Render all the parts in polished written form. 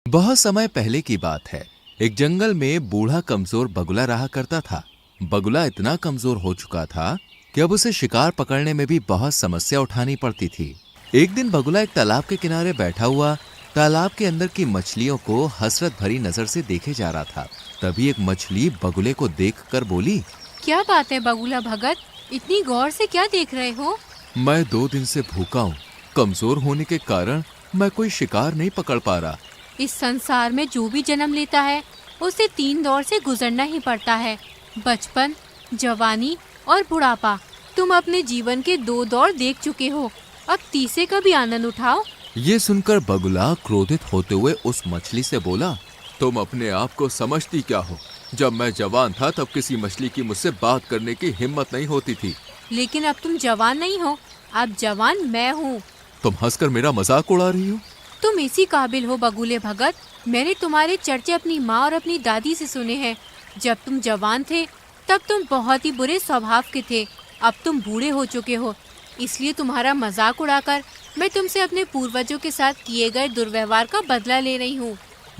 बहुत समय पहले की बात है। एक जंगल में बूढ़ा कमजोर बगुला रहा करता था। बगुला इतना कमजोर हो चुका था कि अब उसे शिकार पकड़ने में भी बहुत समस्या उठानी पड़ती थी। एक दिन बगुला एक तालाब के किनारे बैठा हुआ तालाब के अंदर की मछलियों को हसरत भरी नजर से देखे जा रहा था। तभी एक मछली बगुले को देखकर बोली, क्या बात है बगुला भगत, इतनी गौर से क्या देख रहे हो? मैं 2 दिन से भूखा हूँ। कमजोर होने के कारण मैं कोई शिकार नहीं पकड़ पा रहा। इस संसार में जो भी जन्म लेता है उसे 3 दौर से गुजरना ही पड़ता है, बचपन, जवानी और बुढ़ापा। तुम अपने जीवन के 2 दौर देख चुके हो, अब तीसरे का भी आनंद उठाओ। ये सुनकर बगुला क्रोधित होते हुए उस मछली से बोला, तुम अपने आप को समझती क्या हो? जब मैं जवान था तब किसी मछली की मुझसे बात करने की हिम्मत नहीं होती थी। लेकिन अब तुम जवान नहीं हो, अब जवान मैं हूँ। तुम हंसकर मेरा मजाक उड़ा रही हो? तुम इसी काबिल हो बगुले भगत। मैंने तुम्हारे चर्चे अपनी माँ और अपनी दादी से सुने हैं। जब तुम जवान थे तब तुम बहुत ही बुरे स्वभाव के थे। अब तुम बूढ़े हो चुके हो, इसलिए तुम्हारा मजाक उड़ाकर मैं तुमसे अपने पूर्वजों के साथ किए गए दुर्व्यवहार का बदला ले रही हूँ।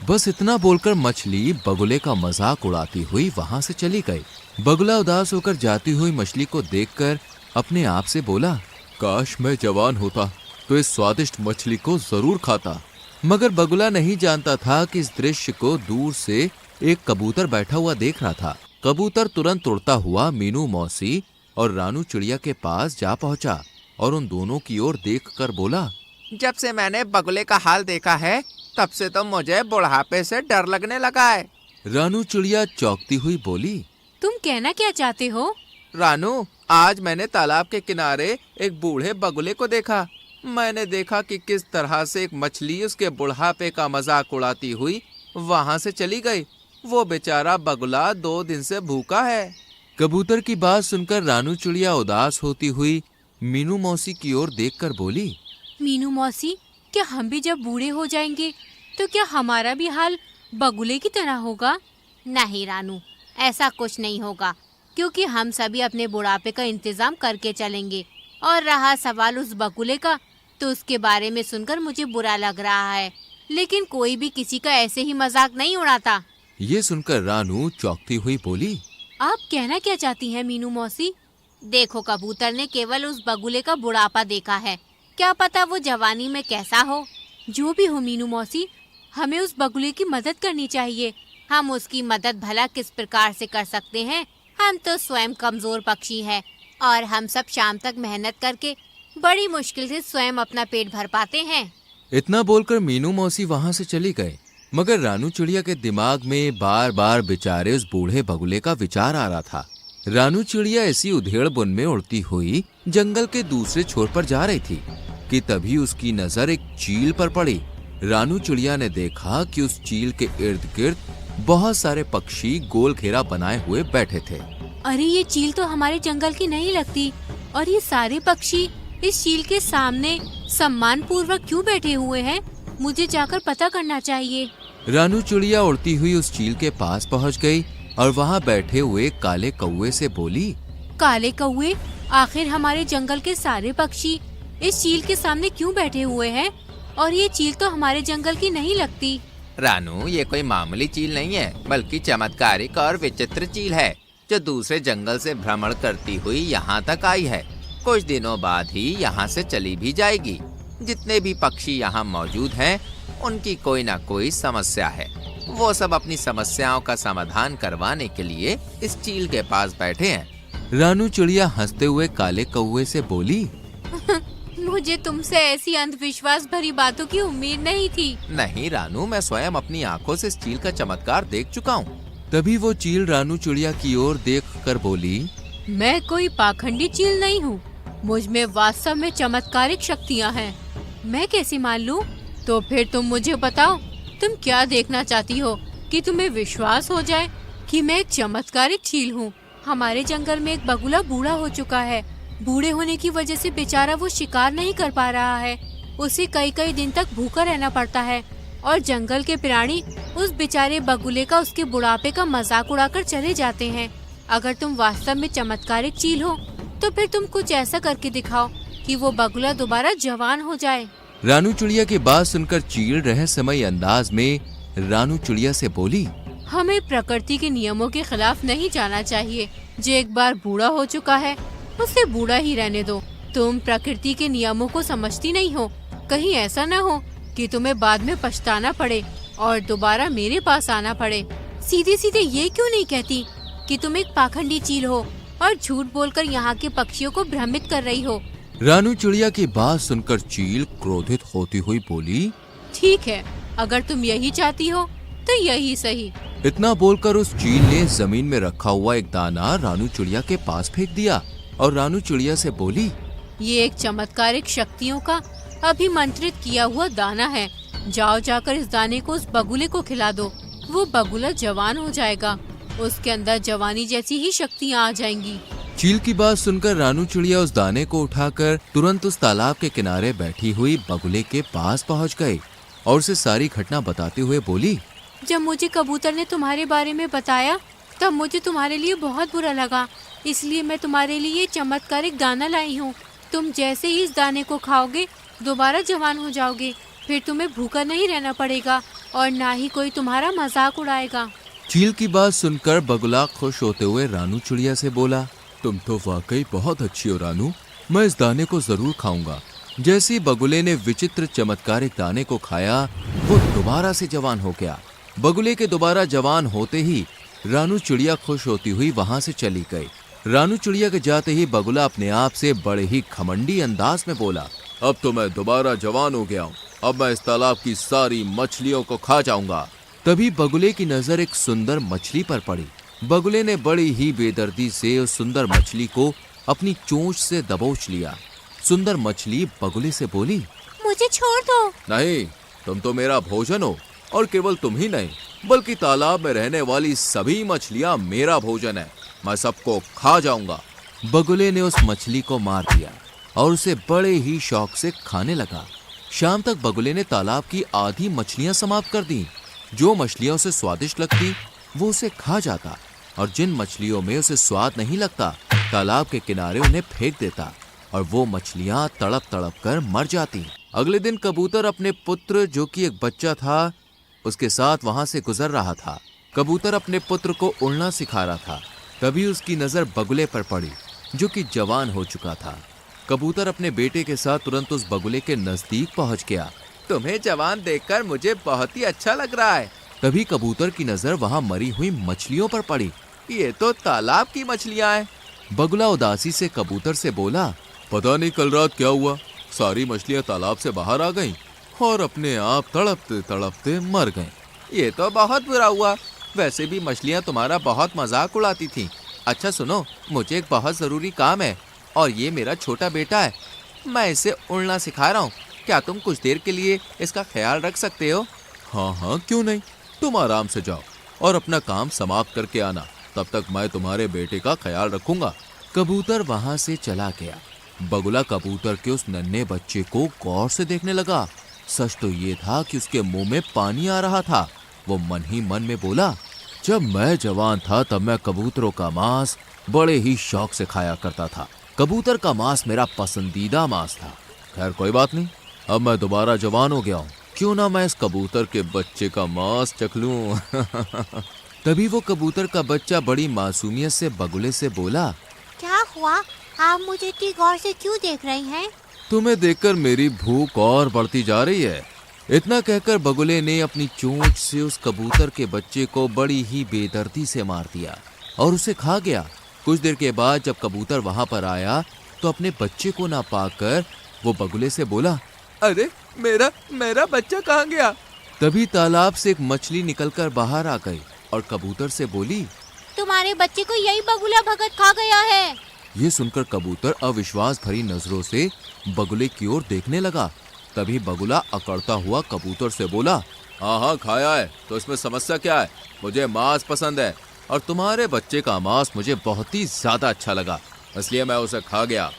बस इतना बोलकर मछली बगुले का मजाक उड़ाती हुई वहां से चली गई। बगुला उदास होकर जाती हुई मछली को देखकर अपने आप से बोला, काश मैं जवान होता तो इस स्वादिष्ट मछली को जरूर खाता। मगर बगुला नहीं जानता था कि इस दृश्य को दूर से एक कबूतर बैठा हुआ देख रहा था। कबूतर तुरंत उड़ता हुआ मीनू मौसी और रानू चिड़िया के पास जा पहुंचा और उन दोनों की ओर देखकर बोला, जब से मैंने बगुले का हाल देखा है तब से तो मुझे बुढ़ापे से डर लगने लगा है। रानू चिड़िया चौंकती हुई बोली, तुम कहना क्या चाहते हो? रानू, आज मैंने तालाब के किनारे एक बूढ़े बगुले को देखा। मैंने देखा कि किस तरह से एक मछली उसके बुढ़ापे का मजाक उड़ाती हुई वहां से चली गई। वो बेचारा बगुला 2 दिन से भूखा है। कबूतर की बात सुनकर रानू चिड़िया उदास होती हुई मीनू मौसी की ओर देखकर बोली, मीनू मौसी, क्या हम भी जब बूढ़े हो जाएंगे तो क्या हमारा भी हाल बगुले की तरह होगा? नहीं रानू, ऐसा कुछ नहीं होगा, क्योंकि हम सभी अपने बुढ़ापे का इंतजाम करके चलेंगे। और रहा सवाल उस बगुले का, तो उसके बारे में सुनकर मुझे बुरा लग रहा है, लेकिन कोई भी किसी का ऐसे ही मजाक नहीं उड़ाता। ये सुनकर रानू चौंकती हुई बोली, आप कहना क्या चाहती हैं मीनू मौसी? देखो, कबूतर ने केवल उस बगुले का बुढ़ापा देखा है, क्या पता वो जवानी में कैसा हो। जो भी हो मीनू मौसी, हमें उस बगुले की मदद करनी चाहिए। हम उसकी मदद भला किस प्रकार से कर सकते हैं? हम तो स्वयं कमजोर पक्षी हैं और हम सब शाम तक मेहनत करके बड़ी मुश्किल से स्वयं अपना पेट भर पाते हैं। इतना बोलकर मीनू मौसी वहां से चली गए। मगर रानू चिड़िया के दिमाग में बार बार बेचारे उस बूढ़े बगुले का विचार आ रहा था। रानू चिड़िया इसी उधेड़ बुन में उड़ती हुई जंगल के दूसरे छोर पर जा रही थी कि तभी उसकी नजर एक चील पर पड़ी। रानू चिड़िया ने देखा कि उस चील के इर्द गिर्द बहुत सारे पक्षी गोल घेरा बनाए हुए बैठे थे। अरे, ये चील तो हमारे जंगल की नहीं लगती। और ये सारे पक्षी इस चील के सामने सम्मान पूर्वक क्यों बैठे हुए हैं? मुझे जाकर पता करना चाहिए। रानू चिड़िया उड़ती हुई उस चील के पास पहुंच गई और वहां बैठे हुए काले कौवे से बोली, काले कौवे, आखिर हमारे जंगल के सारे पक्षी इस चील के सामने क्यों बैठे हुए हैं? और ये चील तो हमारे जंगल की नहीं लगती। रानू, ये कोई मामूली चील नहीं है, बल्कि चमत्कारिक और विचित्र चील है, जो दूसरे जंगल से भ्रमण करती हुई यहाँ तक आई है। कुछ दिनों बाद ही यहाँ से चली भी जाएगी। जितने भी पक्षी यहाँ मौजूद हैं, उनकी कोई ना कोई समस्या है। वो सब अपनी समस्याओं का समाधान करवाने के लिए इस चील के पास बैठे हैं। रानू चिड़िया हंसते हुए काले कौवे से बोली, मुझे तुमसे ऐसी अंधविश्वास भरी बातों की उम्मीद नहीं थी। नहीं रानू, मैं स्वयं अपनी आंखों से इस चील का चमत्कार देख चुका हूँ। तभी वो चील रानू चिड़िया की ओर देखकर बोली, मैं कोई पाखंडी चील नहीं हूँ। मुझ में वास्तव में चमत्कारिक शक्तियाँ हैं। मैं कैसे मान लूँ? तो फिर तुम मुझे बताओ, तुम क्या देखना चाहती हो कि तुम्हें विश्वास हो जाए कि मैं एक चमत्कारिक चील हूँ? हमारे जंगल में एक बगुला बूढ़ा हो चुका है। बूढ़े होने की वजह से बेचारा वो शिकार नहीं कर पा रहा है। उसे कई कई दिन तक भूखा रहना पड़ता है और जंगल के प्राणी उस बेचारे बगुले का उसके बुढ़ापे का मजाक उड़ाकर चले जाते हैं। अगर तुम वास्तव में चमत्कारिक चील हो तो फिर तुम कुछ ऐसा करके दिखाओ कि वो बगुला दोबारा जवान हो जाए। रानू चिड़िया की बात सुनकर चील रहस्यमय अंदाज में रानू चिड़िया से बोली, हमें प्रकृति के नियमों के खिलाफ नहीं जाना चाहिए। जो एक बार बूढ़ा हो चुका है उसे बूढ़ा ही रहने दो। तुम प्रकृति के नियमों को समझती नहीं हो। कहीं ऐसा न हो कि तुम्हें बाद में पछताना पड़े और दोबारा मेरे पास आना पड़े। सीधे सीधे ये क्यों नहीं कहती कि तुम एक पाखंडी चील हो और झूठ बोलकर यहाँ के पक्षियों को भ्रमित कर रही हो। रानू चिड़िया की बात सुनकर चील क्रोधित होती हुई बोली, ठीक है, अगर तुम यही चाहती हो तो यही सही। इतना बोलकर उस चील ने जमीन में रखा हुआ एक दाना रानू चिड़िया के पास फेंक दिया और रानू चिड़िया से बोली, ये एक चमत्कारिक शक्तियों का अभिमंत्रित किया हुआ दाना है। जाओ जाकर इस दाने को उस बगुले को खिला दो। वो बगुला जवान हो जाएगा, उसके अंदर जवानी जैसी ही शक्तियाँ आ जाएंगी। चील की बात सुनकर रानू चिड़िया उस दाने को उठाकर तुरंत उस तालाब के किनारे बैठी हुई बगुले के पास पहुंच गए और उसे सारी घटना बताते हुए बोली, जब मुझे कबूतर ने तुम्हारे बारे में बताया तब मुझे तुम्हारे लिए बहुत बुरा लगा, इसलिए मैं तुम्हारे लिए चमत्कारिक दाना लाई हूँ। तुम जैसे ही इस दाने को खाओगे दोबारा जवान हो जाओगे। फिर तुम्हें भूखा नहीं रहना पड़ेगा और ना ही कोई तुम्हारा मजाक उड़ाएगा। चील की बात सुनकर बगुला खुश होते हुए रानू चिड़िया से बोला, तुम तो वाकई बहुत अच्छी हो रानू, मैं इस दाने को जरूर खाऊंगा। जैसे ही बगुले ने विचित्र चमत्कारिक दाने को खाया वो दोबारा से जवान हो गया। बगुले के दोबारा जवान होते ही रानू चिड़िया खुश होती हुई वहां से चली गई। रानू चिड़िया के जाते ही बगुला अपने आप से बड़े ही घमंडी अंदाज में बोला, अब तो मैं दोबारा जवान हो गया हूँ, अब मैं इस तालाब की सारी मछलियों को खा जाऊंगा। तभी बगुले की नजर एक सुंदर मछली पर पड़ी। बगुले ने बड़ी ही बेदर्दी से उस सुंदर मछली को अपनी चोंच से दबोच लिया। सुंदर मछली बगुले से बोली, मुझे छोड़ दो। नहीं, तुम तो मेरा भोजन हो और केवल तुम ही नहीं बल्कि तालाब में रहने वाली सभी मछलियां मेरा भोजन है, मैं सबको खा जाऊंगा। बगुले ने उस मछली को मार दिया और उसे बड़े ही शौक से खाने लगा। शाम तक बगुले ने तालाब की आधी मछलियां समाप्त कर दी। जो मछलियां उसे स्वादिष्ट लगती वो उसे खा जाता और जिन मछलियों में उसे स्वाद नहीं लगता तालाब के किनारे उन्हें फेंक देता और वो मछलियां तड़प तड़प कर मर जाती। अगले दिन कबूतर अपने पुत्र जो कि एक बच्चा था उसके साथ वहां से गुजर रहा था। कबूतर अपने पुत्र को उड़ना सिखा रहा था। तभी उसकी नजर बगुले पर पड़ी जो कि जवान हो चुका था। कबूतर अपने बेटे के साथ तुरंत उस बगुले के नजदीक पहुंच गया। तुम्हें जवान देखकर मुझे बहुत ही अच्छा लग रहा है। तभी कबूतर की नजर वहां मरी हुई मछलियों पर पड़ी। ये तो तालाब की मछलियां हैं। बगुला उदासी से कबूतर से बोला, पता नहीं कल रात क्या हुआ, सारी मछलियां तालाब से बाहर आ गईं और अपने आप तड़पते तड़पते मर गईं। ये तो बहुत बुरा हुआ। वैसे भी मछलियां तुम्हारा बहुत मजाक उड़ाती थीं। अच्छा सुनो, मुझे एक बहुत जरूरी काम है और ये मेरा छोटा बेटा है, मैं इसे उड़ना सिखा रहा हूँ। क्या तुम कुछ देर के लिए इसका ख्याल रख सकते हो? हाँ हाँ, क्यों नहीं, तुम आराम से जाओ और अपना काम समाप्त करके आना, तब तक मैं तुम्हारे बेटे का ख्याल रखूंगा। कबूतर वहां से चला गया। बगुला कबूतर के उस नन्हे बच्चे को गौर से देखने लगा। सच तो ये था कि उसके मुंह में पानी आ रहा था। वो मन ही मन में बोला, जब मैं जवान था तब मैं कबूतरों का मांस बड़े ही शौक से खाया करता था। कबूतर का मांस मेरा पसंदीदा मांस था। खैर कोई बात नहीं, अब मैं दोबारा जवान हो गया हूँ, क्यों ना मैं इस कबूतर के बच्चे का मांस चख लूं। तभी वो कबूतर का बच्चा बड़ी मासूमियत से बगुले से बोला, क्या हुआ, आप मुझे इतनी गौर से क्यों देख रही हैं? तुम्हें देखकर मेरी भूख और बढ़ती जा रही है। इतना कहकर बगुले ने अपनी चोंच से उस कबूतर के बच्चे को बड़ी ही बेदर्दी से मार दिया और उसे खा गया। कुछ देर के बाद जब कबूतर वहां पर आया तो अपने बच्चे को ना पाकर वो बगुले से बोला, अरे मेरा बच्चा कहाँ गया? तभी तालाब से एक मछली निकलकर बाहर आ गई और कबूतर से बोली, तुम्हारे बच्चे को यही बगुला भगत खा गया है। ये सुनकर कबूतर अविश्वास भरी नजरों से बगुले की ओर देखने लगा। तभी बगुला अकड़ता हुआ कबूतर से बोला, हाँ खाया है, तो इसमें समस्या क्या है? मुझे मांस पसंद है और तुम्हारे बच्चे का मांस मुझे बहुत ही ज्यादा अच्छा लगा, इसलिए मैं उसे खा गया।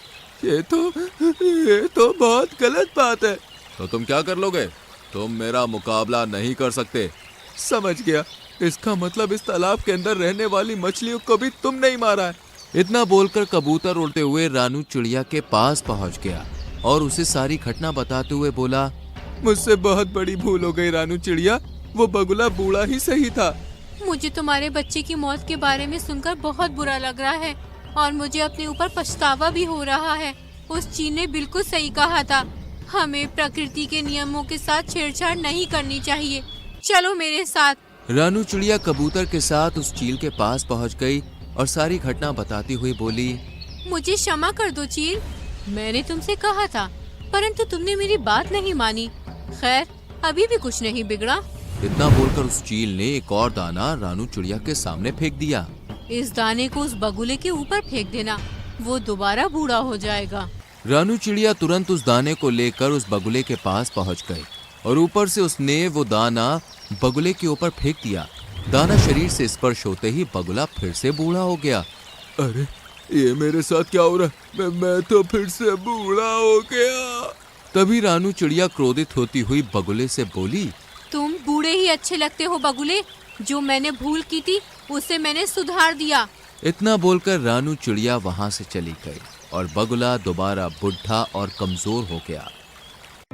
ये तो बहुत गलत बात है। तो तुम क्या कर लोगे? तुम मेरा मुकाबला नहीं कर सकते। समझ गया, इसका मतलब इस तालाब के अंदर रहने वाली मछलियों को भी तुम नहीं मारा है। इतना बोलकर कबूतर उड़ते हुए रानू चिड़िया के पास पहुंच गया और उसे सारी घटना बताते हुए बोला, मुझसे बहुत बड़ी भूल हो गई रानू चिड़िया, वो बगुला बूढ़ा ही सही था। मुझे तुम्हारे बच्चे की मौत के बारे में सुनकर बहुत बुरा लग रहा है और मुझे अपने ऊपर पछतावा भी हो रहा है। उस चील ने बिल्कुल सही कहा था, हमें प्रकृति के नियमों के साथ छेड़छाड़ नहीं करनी चाहिए। चलो मेरे साथ। रानू चिड़िया कबूतर के साथ उस चील के पास पहुंच गई और सारी घटना बताती हुई बोली, मुझे क्षमा कर दो चील, मैंने तुमसे कहा था परंतु तुमने मेरी बात नहीं मानी। खैर अभी भी कुछ नहीं बिगड़ा। इतना बोलकर उस चील ने एक और दाना रानू चिड़िया के सामने फेंक दिया। इस दाने को उस बगुले के ऊपर फेंक देना, वो दोबारा बूढ़ा हो जाएगा। रानू चिड़िया तुरंत उस दाने को लेकर उस बगुले के पास पहुंच गई और ऊपर से उसने वो दाना बगुले के ऊपर फेंक दिया। दाना शरीर से स्पर्श होते ही बगुला फिर से बूढ़ा हो गया। अरे ये मेरे साथ क्या हो रहा है? मैं तो फिर से बूढ़ा हो गया। तभी रानू चिड़िया क्रोधित होती हुई बगुले से बोली, तुम बूढ़े ही अच्छे लगते हो बगुले, जो मैंने भूल की थी उसे मैंने सुधार दिया। इतना बोलकर रानू चिड़िया वहाँ से चली गई और बगुला दोबारा बुढ़ा और कमजोर हो गया।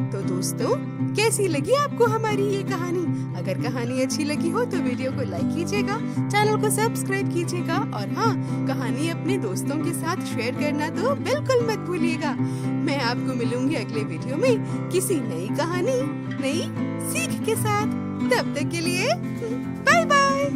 तो दोस्तों, कैसी लगी आपको हमारी ये कहानी? अगर कहानी अच्छी लगी हो तो वीडियो को लाइक कीजिएगा, चैनल को सब्सक्राइब कीजिएगा और हाँ, कहानी अपने दोस्तों के साथ शेयर करना तो बिल्कुल मत भूलिएगा। मैं आपको मिलूंगी अगले वीडियो में किसी नई कहानी, नई सीख के साथ। तब तक के लिए बाय बाय।